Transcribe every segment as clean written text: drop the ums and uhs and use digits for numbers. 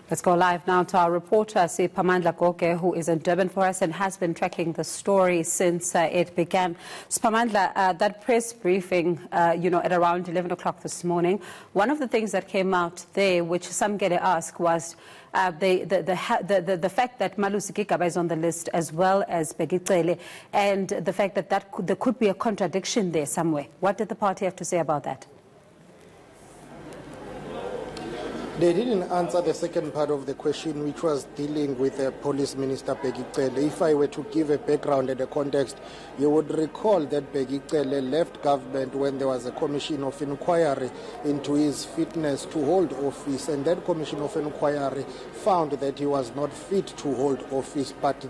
Let's go live now to our reporter, Siphamandla Goke, who is in Durban for us and has been tracking the story since it began. Siphamandla, that press briefing, at around 11 o'clock this morning, one of the things that came out there, which some get to ask, was the fact that Malusi Gigaba is on the list as well as Begicele, and the fact that there could be a contradiction there somewhere. What did the party have to say about that? They didn't answer the second part of the question, which was dealing with Police Minister Begicele. If I were to give a background and a context, you would recall that Begicele left government when there was a commission of inquiry into his fitness to hold office, and that commission of inquiry found that he was not fit to hold office, but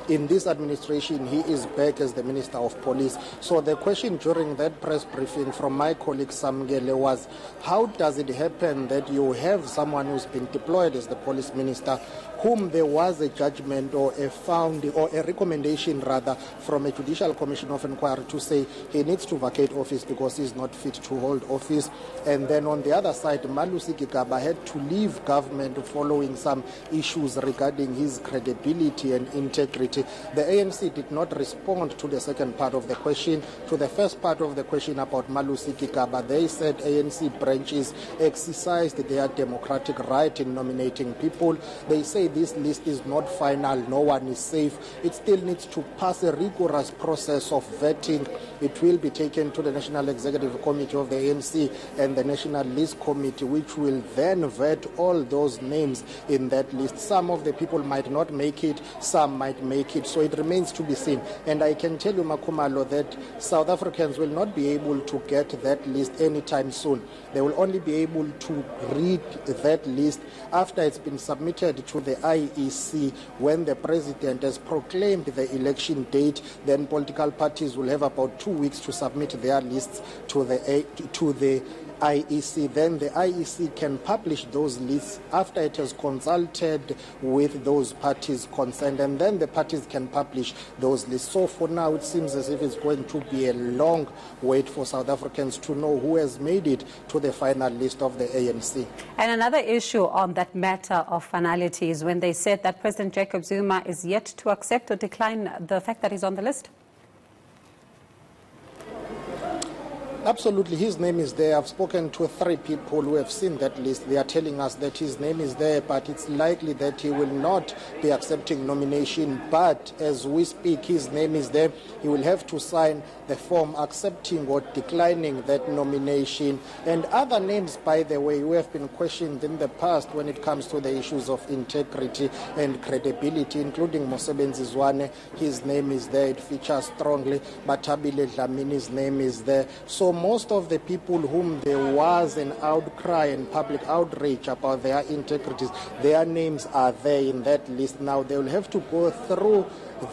in this administration, he is back as the Minister of Police. So the question during that press briefing from my colleague Samgele was, how does it happen that you have someone who's been deployed as the Police Minister, whom there was a judgment or a recommendation rather from a Judicial Commission of Inquiry to say he needs to vacate office because he's not fit to hold office. And then on the other side, Malusi Gigaba had to leave government following some issues regarding his credibility and integrity. The ANC did not respond to the second part of the question. To the first part of the question about Malusi Gigaba, they said ANC branches exercised their democratic right in nominating people. They say this list is not final, no one is safe. It still needs to pass a rigorous process of vetting. It will be taken to the National Executive Committee of the ANC and the National List Committee, which will then vet all those names in that list. Some of the people might not make it, some might make it, so it remains to be seen. And I can tell you, Makumalo, that South Africans will not be able to get that list anytime soon. They will only be able to read that list after it's been submitted to the IEC. When the president has proclaimed the election date, then political parties will have about 2 weeks to submit their lists to the IEC. Then the IEC can publish those lists after it has consulted with those parties concerned, and then the parties can publish those lists. So for now, it seems as if it's going to be a long wait for South Africans to know who has made it to the final list of the ANC. And another issue on that matter of finality is when they said that President Jacob Zuma is yet to accept or decline the fact that he's on the list. Absolutely, his name is there. I've spoken to 3 people who have seen that list. They are telling us that his name is there, but it's likely that he will not be accepting nomination. But as we speak, his name is there. He will have to sign the form accepting or declining that nomination. And other names, by the way, who have been questioned in the past when it comes to the issues of integrity and credibility, including Mosebenzi Zwane, his name is there. It features strongly. Batabile Dlamini's name is there. So most of the people whom there was an outcry and public outrage about their integrities, their names are there in that list. Now they will have to go through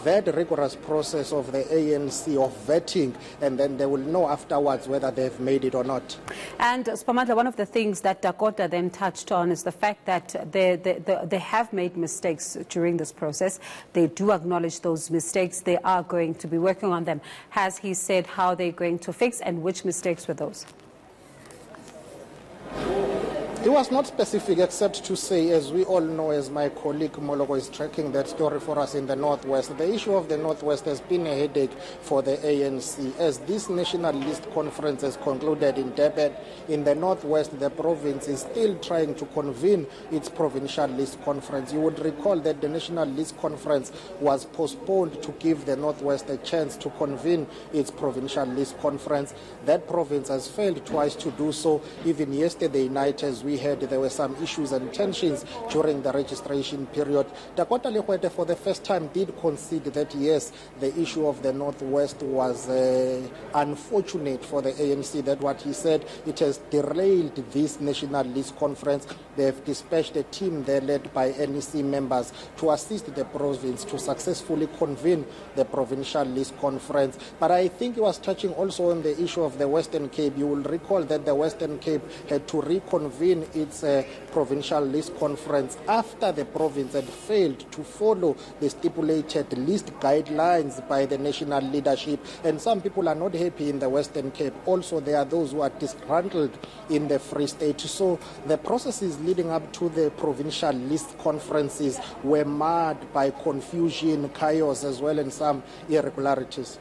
that rigorous process of the ANC of vetting, and then they will know afterwards whether they've made it or not. And Siphamandla, one of the things that Dakota then touched on is the fact that they have made mistakes during this process. They do acknowledge those mistakes. They are going to be working on them. Has he said how they're going to fix and which mistakes were those? He was not specific except to say, as we all know, as my colleague Moloko is tracking that story for us in the Northwest, the issue of the Northwest has been a headache for the ANC. As this National List Conference has concluded in Durban, in the Northwest, the province is still trying to convene its Provincial List Conference. You would recall that the National List Conference was postponed to give the Northwest a chance to convene its Provincial List Conference. That province has failed twice to do so. Even yesterday night, as we heard, there were some issues and tensions during the registration period. Dakota Lekwete, for the first time, did concede that yes, the issue of the Northwest was unfortunate for the ANC. That what he said, it has derailed this National List Conference. They have dispatched a team there led by NEC members to assist the province to successfully convene the Provincial List Conference. But I think he was touching also on the issue of the Western Cape. You will recall that the Western Cape had to reconvene in its provincial list conference after the province had failed to follow the stipulated list guidelines by the national leadership. And some people are not happy in the Western Cape. Also, there are those who are disgruntled in the Free State. So the processes leading up to the provincial list conferences were marred by confusion, chaos as well, and some irregularities.